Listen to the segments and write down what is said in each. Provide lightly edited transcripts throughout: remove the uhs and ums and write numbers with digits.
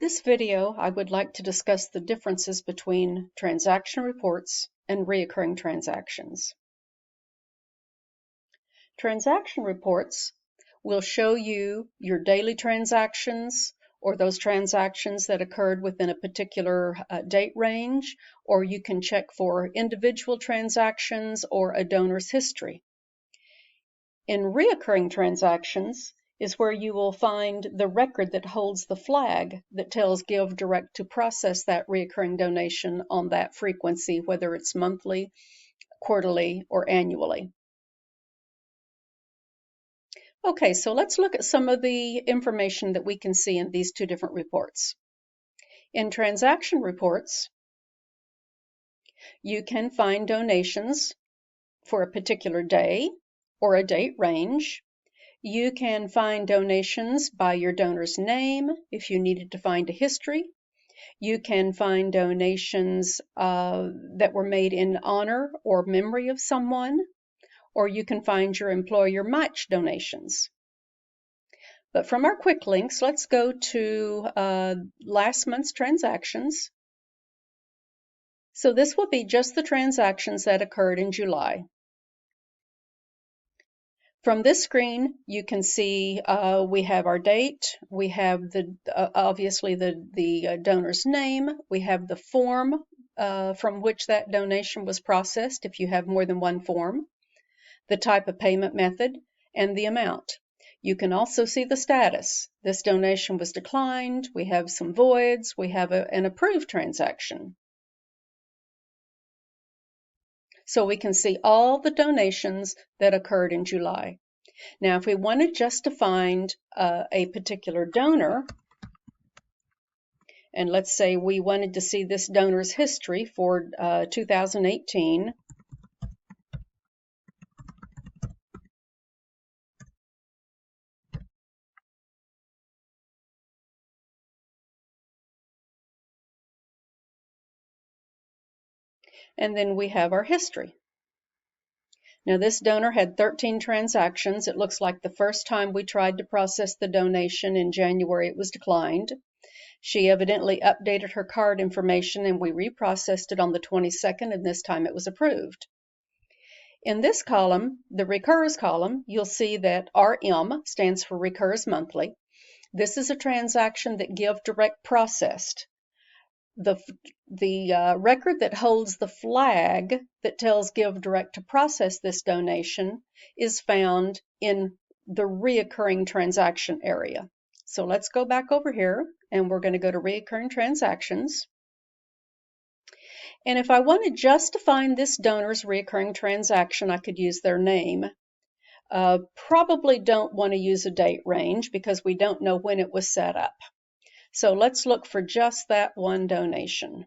This video, I would like to discuss the differences between transaction reports and recurring transactions. Transaction reports will show you your daily transactions or those transactions that occurred within a particular date range, or you can check for individual transactions or a donor's history. In recurring transactions is where you will find the record that holds the flag that tells GiveDirect to process that recurring donation on that frequency, whether it's monthly, quarterly, or annually. Okay, so let's look at some of the information that we can see in these two different reports. In transaction reports, you can find donations for a particular day or a date range. You can find donations by your donor's name if you needed to find a history. You can find donations that were made in honor or memory of someone, or you can find your employer match donations. But from our quick links, let's go to last month's transactions. So this will be just the transactions that occurred in July. From this screen, you can see we have our date, we have obviously the donor's name, we have the form from which that donation was processed if you have more than one form, the type of payment method, and the amount. You can also see the status. This donation was declined, we have some voids, we have an approved transaction. So we can see all the donations that occurred in July. Now, if we wanted just to find a particular donor, and let's say we wanted to see this donor's history for 2018, and then we have our history. Now this donor had 13 transactions. It looks like the first time we tried to process the donation in January, it was declined. She evidently updated her card information and we reprocessed it on the 22nd, and this time it was approved. In this column, the recurs column, you'll see that RM stands for recurs monthly. This is a transaction that GiveDirect processed. The record that holds the flag that tells GiveDirect to process this donation is found in the recurring transaction area. So let's go back over here and we're going to go to recurring transactions. And if I wanted just to find this donor's recurring transaction, I could use their name. Probably don't want to use a date range because we don't know when it was set up. So let's look for just that one donation.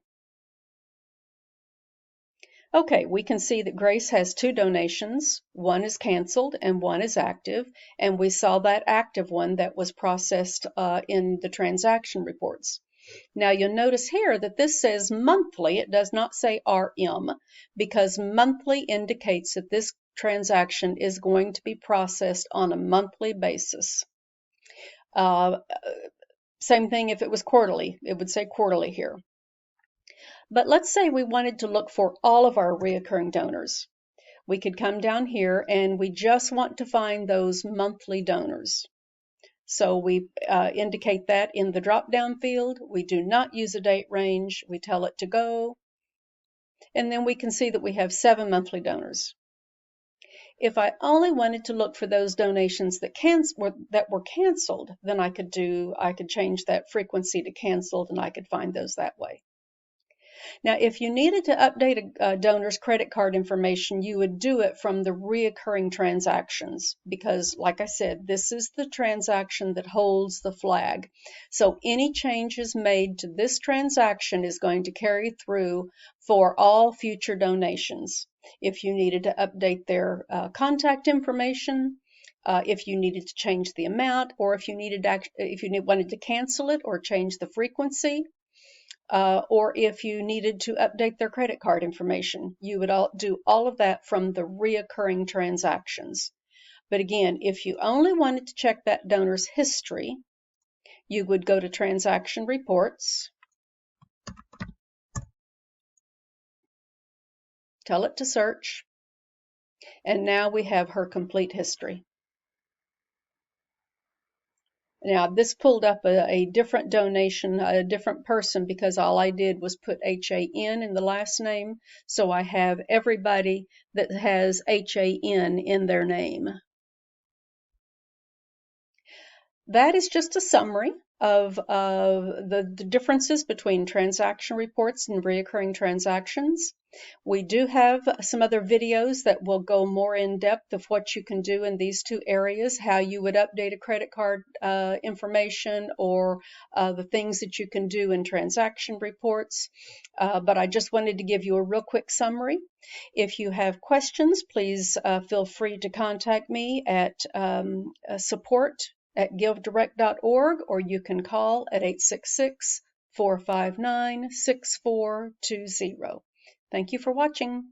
Okay, we can see that Grace has two donations. One is canceled and one is active, and we saw that active one that was processed in the transaction reports. Now you'll notice here that this says monthly. It does not say RM, because monthly indicates that this transaction is going to be processed on a monthly basis. Same thing if it was quarterly, it would say quarterly here. But let's say we wanted to look for all of our recurring donors. We could come down here and we just want to find those monthly donors. So we indicate that in the drop-down field. We do not use a date range. We tell it to go. And then we can see that we have 7 monthly donors. If I only wanted to look for those donations that were canceled, then I could change that frequency to canceled, and I could find those that way. Now, if you needed to update a donor's credit card information, you would do it from the recurring transactions because, like I said, this is the transaction that holds the flag. So any changes made to this transaction is going to carry through for all future donations. If you needed to update their contact information, if you needed to change the amount, or if you wanted to cancel it or change the frequency, or if you needed to update their credit card information, you would do all of that from the recurring transactions. But again, if you only wanted to check that donor's history, you would go to Transaction Reports, tell it to search, and now we have her complete history. Now, this pulled up a different donation, a different person, because all I did was put HAN in the last name. So I have everybody that has HAN in their name. That is just a summary of the differences between transaction reports and reoccurring transactions. We do have some other videos that will go more in depth of what you can do in these two areas, how you would update a credit card information, or the things that you can do in transaction reports. But I just wanted to give you a real quick summary. If you have questions, please feel free to contact me at support@givedirect.org, or you can call at 866-459-6420. Thank you for watching.